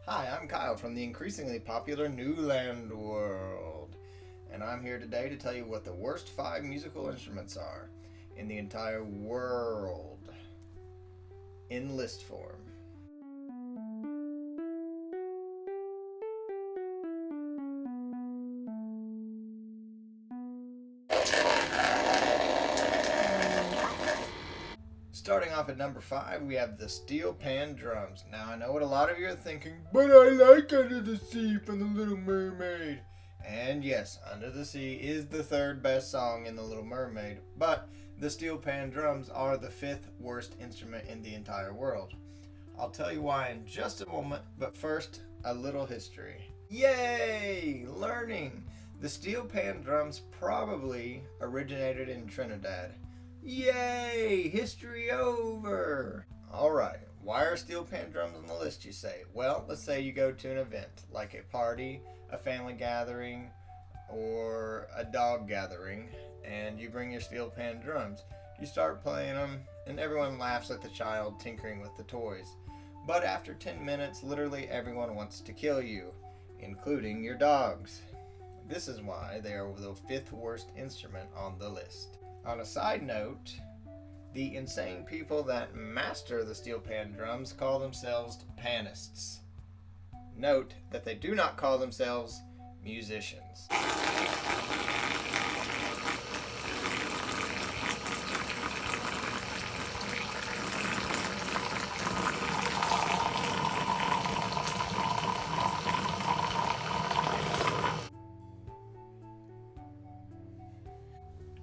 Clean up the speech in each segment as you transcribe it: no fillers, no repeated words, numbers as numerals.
Hi, I'm Kyle from the increasingly popular Newland world, and I'm here today to tell you what the worst 5 musical instruments are in the entire world, in list form. Starting off at number 5, we have the steel pan drums. Now, I know what a lot of you are thinking, but I like Under the Sea from The Little Mermaid. And yes, Under the Sea is the 3rd best song in The Little Mermaid, but the steel pan drums are the 5th worst instrument in the entire world. I'll tell you why in just a moment, but first, a little history. Yay! Learning! The steel pan drums probably originated in Trinidad. Yay! History over! Alright, why are steel pan drums on the list, you say? Well, let's say you go to an event, like a party, a family gathering, or a dog gathering, and you bring your steel pan drums. You start playing them, and everyone laughs at the child tinkering with the toys. But after 10 minutes, literally everyone wants to kill you, including your dogs. This is why they are the 5th worst instrument on the list. On a side note, the insane people that master the steel pan drums call themselves panists. Note that they do not call themselves musicians.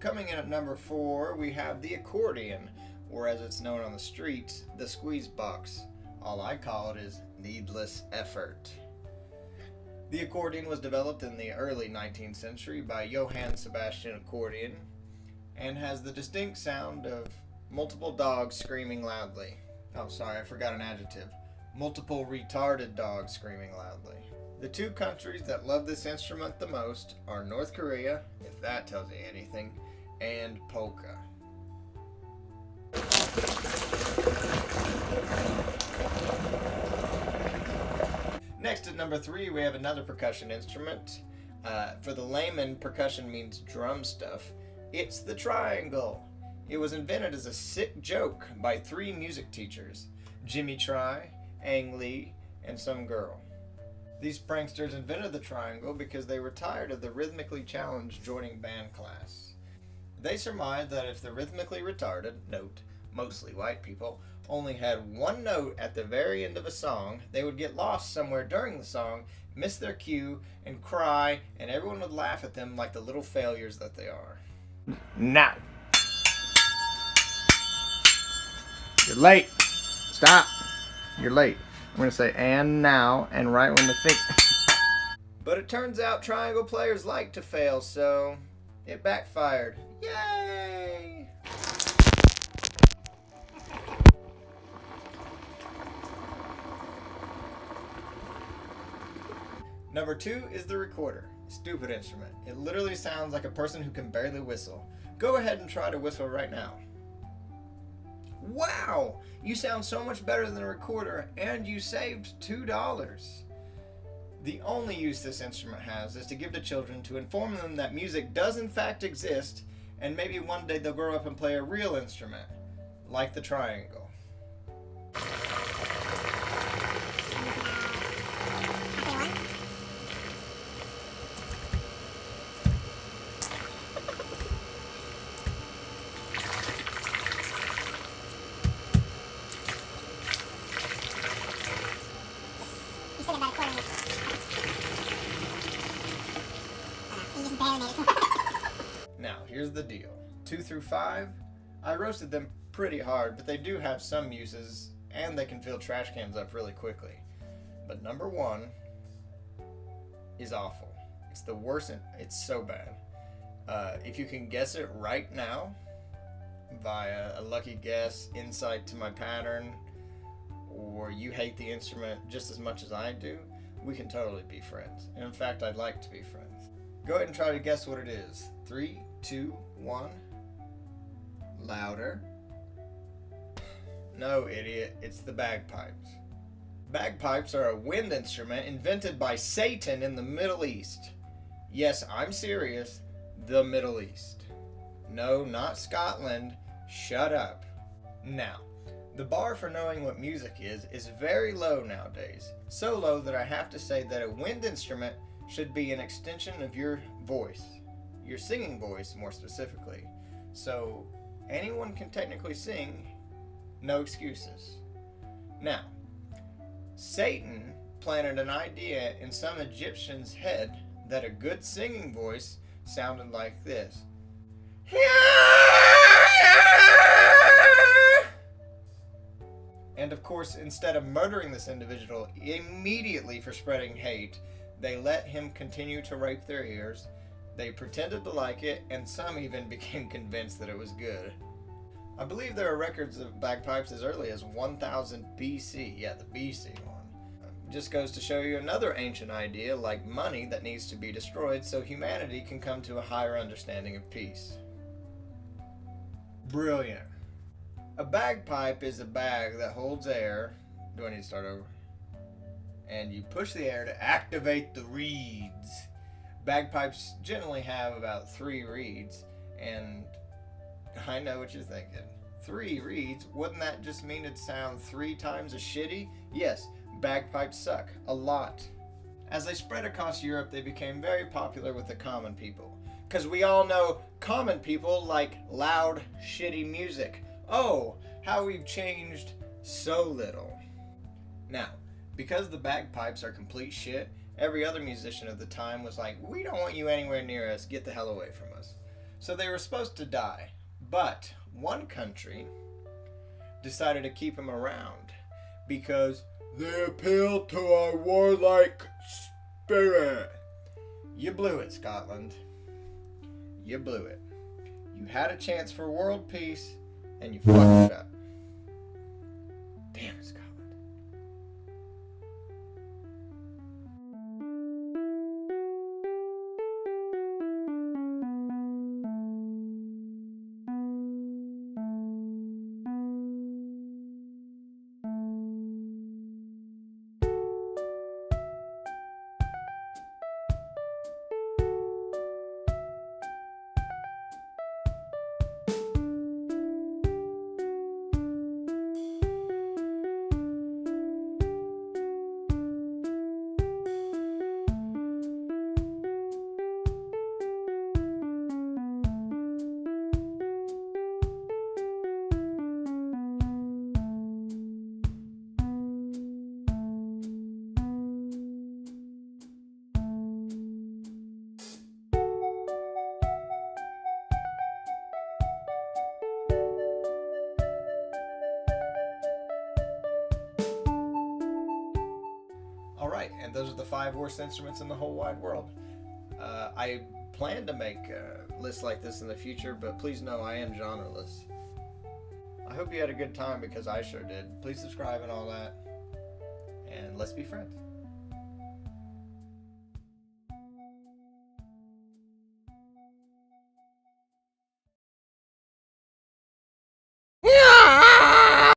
Coming in at number 4, we have the accordion, or as it's known on the streets, the squeeze box. All I call it is needless effort. The accordion was developed in the early 19th century by Johann Sebastian Accordion and has the distinct sound of multiple dogs screaming loudly. Oh, sorry, I forgot an adjective. Multiple retarded dogs screaming loudly. The 2 countries that love this instrument the most are North Korea, if that tells you anything, and polka. Next at number 3, we have another percussion instrument. For the layman, percussion means drum stuff. It's the triangle. It was invented as a sick joke by 3 music teachers, Jimmy Try, Ang Lee, and some girl. These pranksters invented the triangle because they were tired of the rhythmically challenged joining band class. They surmised that if the rhythmically retarded, note, mostly white people, only had 1 note at the very end of a song, they would get lost somewhere during the song, miss their cue, and cry, and everyone would laugh at them like the little failures that they are. Now. You're late. Stop. You're late. I'm going to say and now, and right when the thing... But it turns out triangle players like to fail, so it backfired. Yay! Number 2 is the recorder. Stupid instrument. It literally sounds like a person who can barely whistle. Go ahead and try to whistle right now. Wow! You sound so much better than a recorder, and you saved $2. The only use this instrument has is to give to children to inform them that music does in fact exist, and maybe one day they'll grow up and play a real instrument, like the triangle. Now, here's the deal. 2 through 5, I roasted them pretty hard, but they do have some uses, and they can fill trash cans up really quickly. But number 1 is awful. It's the worst, it's so bad. If you can guess it right now, via a lucky guess, insight to my pattern, or you hate the instrument just as much as I do, we can totally be friends. And in fact, I'd like to be friends. Go ahead and try to guess what it is. 3, 2, 1. Louder. No, idiot. It's the bagpipes. Bagpipes are a wind instrument invented by Satan in the Middle East. Yes, I'm serious. The Middle East. No, not Scotland. Shut up. Now, the bar for knowing what music is very low nowadays. So low that I have to say that a wind instrument should be an extension of your voice. Your singing voice, more specifically. So, anyone can technically sing. No excuses. Now, Satan planted an idea in some Egyptian's head that a good singing voice sounded like this. And of course, instead of murdering this individual immediately for spreading hate, they let him continue to rape their ears. They pretended to like it, and some even became convinced that it was good. I believe there are records of bagpipes as early as 1000 BC. Yeah, the BC one. Just goes to show you another ancient idea, like money, that needs to be destroyed so humanity can come to a higher understanding of peace. Brilliant. A bagpipe is a bag that holds air. Do I need to start over? And you push the air to activate the reeds. Bagpipes generally have about 3 reeds, and I know what you're thinking. 3 reeds? Wouldn't that just mean it'd sound 3 times as shitty? Yes, bagpipes suck. A lot. As they spread across Europe, they became very popular with the common people. Because we all know common people like loud, shitty music. Oh, how we've changed so little. Now, because the bagpipes are complete shit, every other musician of the time was like, we don't want you anywhere near us, get the hell away from us. So they were supposed to die. But one country decided to keep them around because they appeal to our warlike spirit. You blew it, Scotland. You blew it. You had a chance for world peace, and you fucked it up. Damn it, Scotland. Alright, and those are the 5 worst instruments in the whole wide world. I plan to make lists like this in the future, but please know I am genreless. I hope you had a good time because I sure did. Please subscribe and all that, and let's be friends.